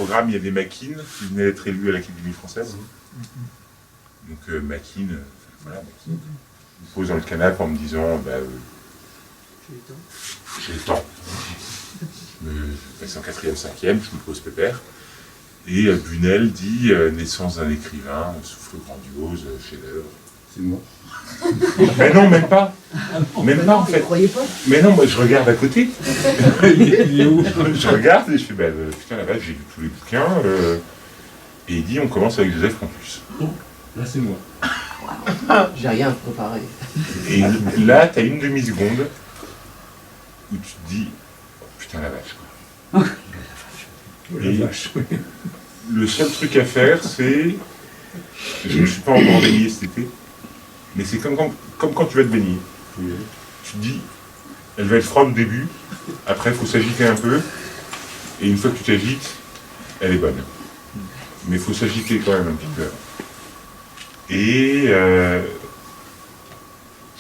programme, il y avait Makin, qui venait d'être élu à l'Académie française. Donc Makin, voilà, Makin, me pose dans le canapé en me disant j'ai le temps. Je passe en 4e, 5e, je me pose pépère. Et Bunel dit naissance d'un écrivain, souffle grandiose, chef-d'œuvre. C'est moi. Mais non, même pas. Même pas en fait. Vous croyez pas? Mais non, moi je regarde à côté. Il est où? Je regarde et je fais putain la vache, j'ai lu tous les bouquins. Et il dit on commence avec Joseph Campus. Oh, là c'est moi. J'ai rien préparé. Et là, t'as une demi-seconde où tu te dis oh, putain la vache quoi. Et le seul truc à faire, c'est. Je ne suis pas encore baigné cet été, mais c'est comme quand tu vas te baigner. Tu te dis, elle va être froide au début, après il faut s'agiter un peu, et une fois que tu t'agites, elle est bonne. Mais il faut s'agiter quand même un petit peu. Et je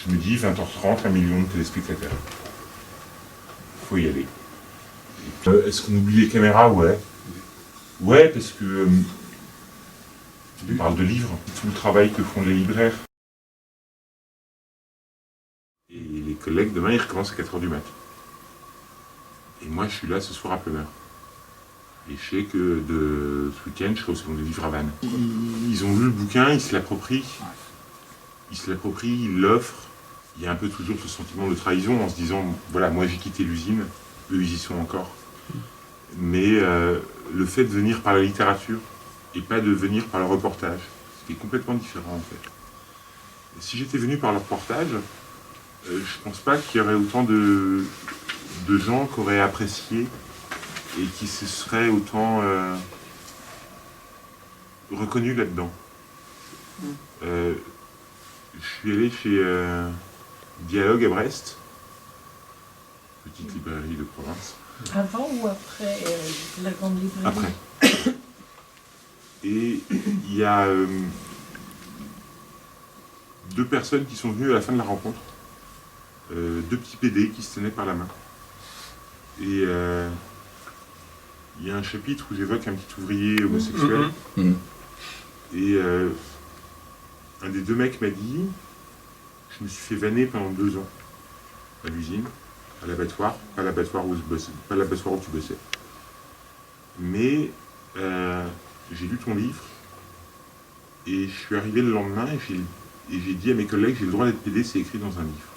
me dis, 20h30, 1 million de téléspectateurs. Il faut y aller. Est-ce qu'on oublie les caméras? Ouais. Ouais, parce que on parle de livres, tout le travail que font les libraires. Et les collègues, demain, ils recommencent à 4h du mat. Et moi, je suis là ce soir à plein heure. Et je sais que ce week-end, je serai au Salon des Livres à Vannes. Ils ont lu le bouquin, ils se l'approprient. Ils l'offrent. Il y a un peu toujours ce sentiment de trahison en se disant, voilà, moi j'ai quitté l'usine, eux ils y sont encore. Mais le fait de venir par la littérature et pas de venir par le reportage, c'était complètement différent en fait. Et si j'étais venu par le reportage, je pense pas qu'il y aurait autant de gens qui auraient apprécié et qui se seraient autant reconnus là-dedans. Je suis allé chez Dialogue à Brest, petite librairie de province. Avant ou après la grande librairie? Après. Et il y a 2 personnes qui sont venues à la fin de la rencontre, 2 petits PD qui se tenaient par la main. Et il y a un chapitre où j'évoque un petit ouvrier homosexuel. Et un des 2 mecs m'a dit, je me suis fait vanner pendant 2 ans à l'usine, à l'abattoir, pas l'abattoir où tu bossais. Mais j'ai lu ton livre et je suis arrivé le lendemain et j'ai dit à mes collègues, j'ai le droit d'être PD, c'est écrit dans un livre.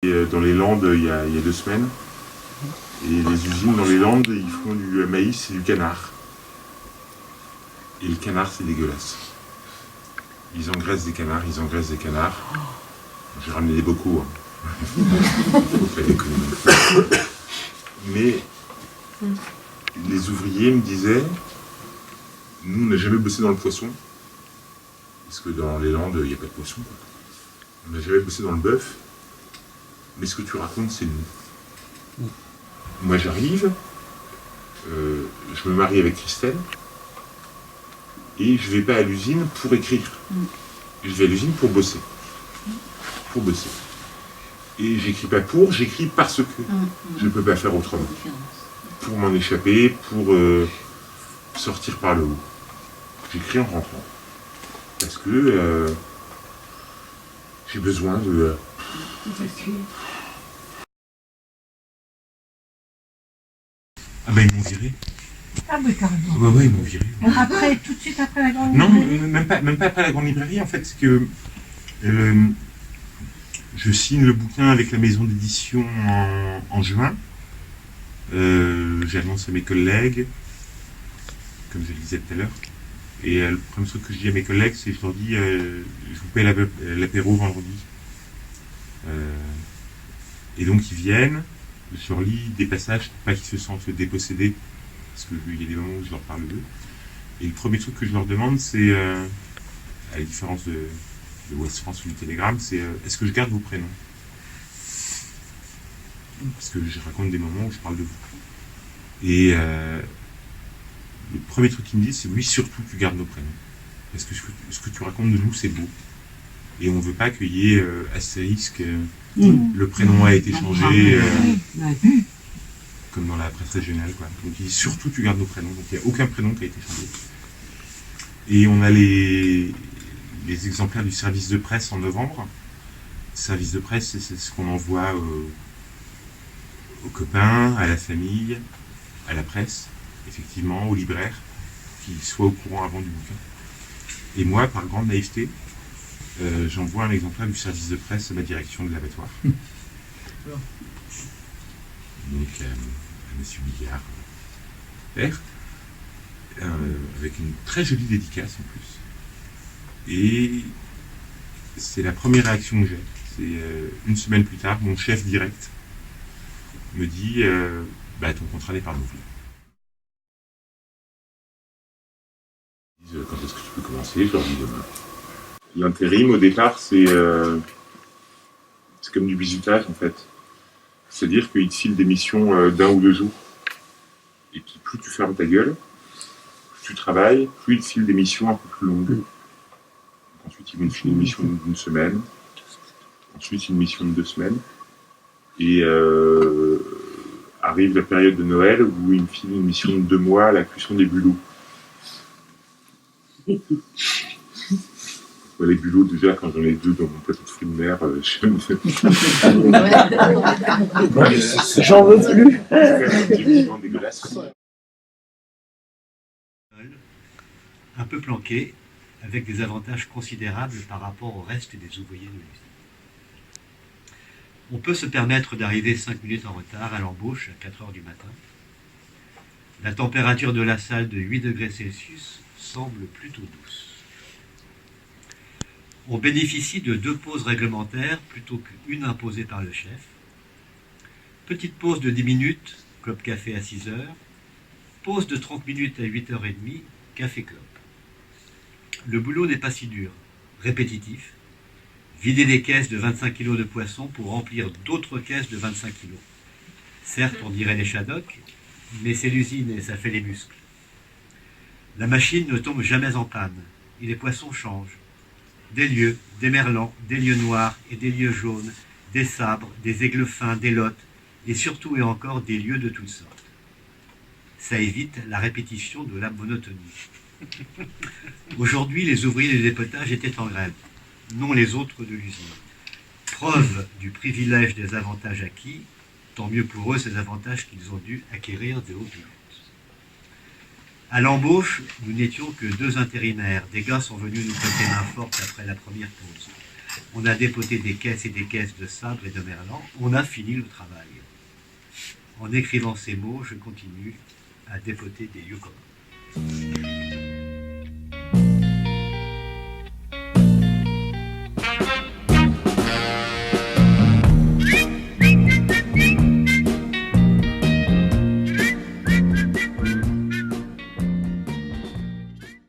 Et dans les Landes, il y a 2 semaines, et les usines dans les Landes, ils font du maïs et du canard. Et le canard, c'est dégueulasse. Ils engraissent des canards. J'ai ramené des bocaux. Faut faire des économies. Mais les ouvriers me disaient, nous, on n'a jamais bossé dans le poisson, parce que dans les Landes, il n'y a pas de poisson. On n'a jamais bossé dans le bœuf, mais ce que tu racontes, c'est nous. Moi, j'arrive, je me marie avec Christelle, et je ne vais pas à l'usine pour écrire. Je vais à l'usine pour bosser. Et j'écris pas pour, j'écris parce que je ne peux pas faire autrement. Pour m'en échapper, pour sortir par le haut. J'écris en rentrant. Parce que j'ai besoin de... Ah ben ils m'ont viré. Ah oui, carrément. Ouais, ils m'ont viré. Après, tout de suite après la grande Non, librairie? même pas après la grande librairie, en fait, c'est que je signe le bouquin avec la maison d'édition en juin. J'annonce à mes collègues, comme je le disais tout à l'heure. Et le premier truc que je dis à mes collègues, c'est je leur dis, je vous paie l'apéro vendredi. Et donc ils viennent, je leur lis des passages pour pas qu'ils se sentent dépossédés, parce qu'il y a des moments où je leur parle d'eux. Et le premier truc que je leur demande, c'est, à la différence de Ouest France ou du Télégramme, c'est est-ce que je garde vos prénoms? Parce que je raconte des moments où je parle de vous. Et le premier truc qu'ils me disent, c'est oui, surtout tu gardes nos prénoms. Parce que ce que tu racontes de nous, c'est beau. Et on ne veut pas qu'il y ait astérisque, le prénom a été changé, comme dans la presse régionale, quoi. Donc il dit surtout tu gardes nos prénoms, donc il n'y a aucun prénom qui a été changé. Et on a les exemplaires du service de presse en novembre. Service de presse, c'est ce qu'on envoie aux copains, à la famille, à la presse, effectivement, aux libraires, qu'ils soient au courant avant du bouquin. Et moi, par grande naïveté, j'envoie un exemplaire du service de presse à ma direction de l'abattoir. Donc à M. Bigard, père, avec une très jolie dédicace en plus. Et c'est la première réaction que j'ai. C'est une semaine plus tard, mon chef direct me dit ton contrat n'est pas renouvelé. Ils disent quand est-ce que tu peux commencer? Je leur dis demain. L'intérim au départ c'est comme du bizutage en fait. C'est-à-dire qu'ils te filent des missions d'un ou deux jours. Et puis plus tu fermes ta gueule, plus tu travailles, plus ils te filent des missions un peu plus longues. Donc, ensuite ils vont te filer une mission d'une semaine. Ensuite, une mission de 2 semaines. Et arrive la période de Noël où il me file une mission de 2 mois à la cuisson des bulots. Les bulots, déjà, quand j'en ai 2 dans mon plateau de fruits de mer, je me fais... J'en veux plus. C'est dégueulasse. Un peu planqué, avec des avantages considérables par rapport au reste des ouvriers de l'usine. On peut se permettre d'arriver 5 minutes en retard à l'embauche à 4 heures du matin. La température de la salle de 8 degrés Celsius semble plutôt douce. On bénéficie de 2 pauses réglementaires plutôt qu'une imposée par le chef. Petite pause de 10 minutes, clope café à 6 heures. Pause de 30 minutes à 8h30, café clope. Le boulot n'est pas si dur, répétitif. Vider des caisses de 25 kg de poissons pour remplir d'autres caisses de 25 kg. Certes, on dirait les Shadocks, mais c'est l'usine et ça fait les muscles. La machine ne tombe jamais en panne, et les poissons changent. Des lieux, des merlans, des lieux noirs et des lieux jaunes, des sabres, des aigles fins, des lottes, et surtout et encore des lieux de toutes sortes. Ça évite la répétition de la monotonie. Aujourd'hui, les ouvriers de dépotage étaient en grève, non les autres de l'usine. Preuve du privilège des avantages acquis, tant mieux pour eux ces avantages qu'ils ont dû acquérir de haute lutte. À l'embauche, nous n'étions que 2 intérimaires. Des gars sont venus nous prêter main forte après la première pause. On a dépoté des caisses et des caisses de sabre et de merlan. On a fini le travail. En écrivant ces mots, je continue à dépoter des lieux communs.